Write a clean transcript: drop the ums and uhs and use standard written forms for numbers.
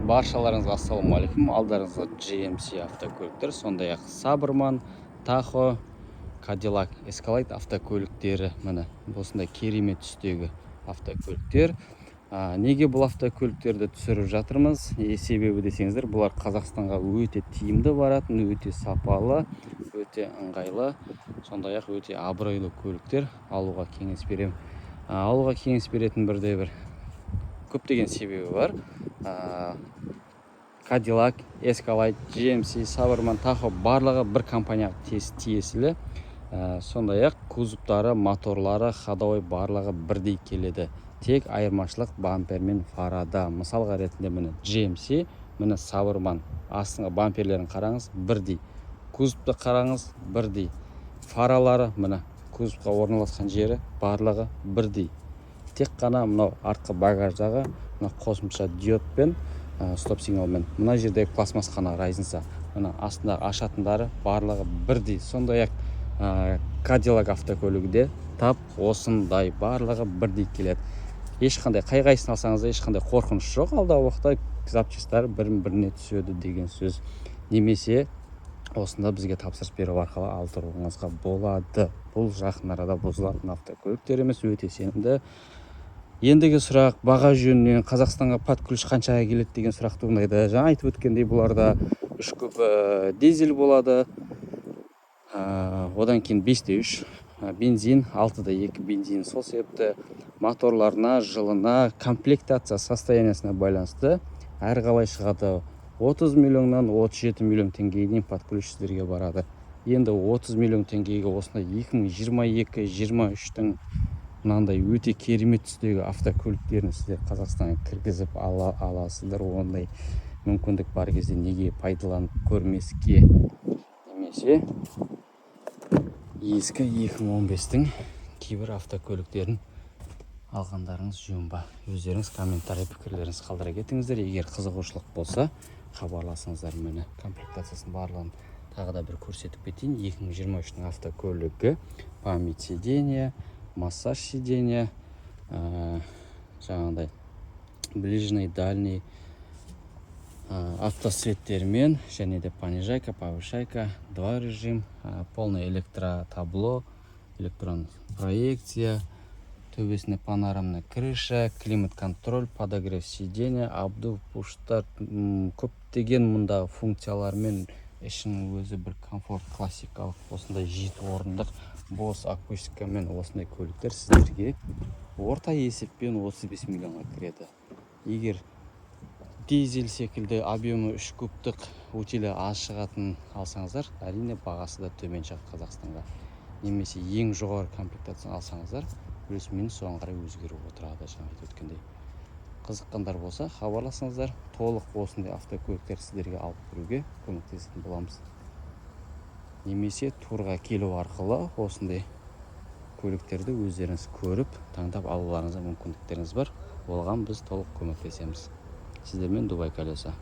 Баршаларыңызға ассалаумағалейкум. Алдарыңызда GMC автокөліктер, сондай-ақ Сабырман, Тахо, Cadillac Escalade автокөліктері. Міне осындай керемет түстегі автокөліктер. Неге бұл автокөліктерді түсіріп жатырмыз? Себебі десеңіздер, бұлар Қазақстанға өте тиімді баратын, өте сапалы, өте ыңғайлы, сондай-ақ өте абыройлы көліктер. Алуға кеңес беремін. Алуға кеңес беретін бір көптеген себебі бар. Cadillac, Escalade, GMC, Сабырман, Тахо барлығы бір компанияға тиесілі. Сондай-ақ кузовтары, моторлары, ходовой барлығы бірдей келеді. Тек айырмашылық бампер мен фарада. Мысалға ретінде міне GMC, міне Сабырман. Астыңғы бамперлерін қараңыз, бірдей. Кузовты қараңыз, бірдей. Фаралары міне кузовқа орналасқан жері барлығы бірдей. Тек қана мынау артқы багаждағы қосымша диодпен, стоп сигналмен. Мына жерде пластмасс қана разница. Мына астындағы ашатындары барлығы бірдей. Сондай-ақ Cadillac автокөлігінде тап осындай барлығы бірдей келеді. Ешқандай қайғайсын алсаңыз ешқандай қорқыныш жоқ. Алдағы уақытта запчастар біріне түседі деген сөз. Немесе осында бізге тапсырыс беру арқылы алдыруыңызға болады. Бұл жақын арада бұзылатын автокөліктер емес, өте сенімді. Ендігі сұрақ баға жөнінен Қазақстанға подключ қаншаға келеді деген сұрақ туындайды. Жаңа айтып өткендей, бұларда 3 көп дизель болады. Одан кейін 5-3 бензин, 6-2 бензин. Сол себепті моторларына, жылына, комплектация состояниясына байланысты әрқалай шығады. 30 миллионнан 37 миллион теңгеге подключ сіздерге барады. Енді 30 миллион теңгеге осындай 2022-23-тің мынандай өте керемет түстегі автокөліктерін сіздер Қазақстанға кіргізіп аласыздар. Ондай мүмкіндік бар кезде неге пайдаланып көрмеске? Немесе ескі 2015-тің кейбір автокөліктерін алғандарыңыз жөн ба? Өздеріңіз комментарий пікірлеріңіз қалдыра кетіңіздер. Егер қызығушылық болса, хабарласыңыздар. Мені комплектациясын барлығын тағы да бір көрсетіп кетейін. 2023-тің автокөлігі, память сиденья, массаж сиденья, жаңағыдай ближний, дальний автосветтермен, және де понижайка, повышайка, 2 режим, полный электротабло, электронная проекция, төбесіне панорамная крыша, климат-контроль, подогрев сиденья, обдув, пуштар, көптеген мұндағы функциялармен ішінің өзі бір комфорт, классикалық, осындай 7 орындық бос акустикамен осындай көліктер сіздерге орта есеппен 35 миллионға кіреді. Егер дизель секілді объемы 3 кубтық утилі аз шығатын алсаңыздар, әрине бағасы да төмен шығады Қазақстанға. Немесе ең жоғары комплектацияны алсаңыздар, плюс-минус соған қарай өзгеріп отырады. Жаңа айтып өткендей. Қызыққандар болса, хабарласыңыздар. Толық осындай автокөліктер сіздерге алып беруге көмектесетін боламыз. Немесе турға келу арқылы осындай көліктерді өздеріңіз көріп, таңдап алуларыңызға мүмкіндіктеріңіз бар. Оған біз толық көмектесеміз. Сіздермен Дубай колеса.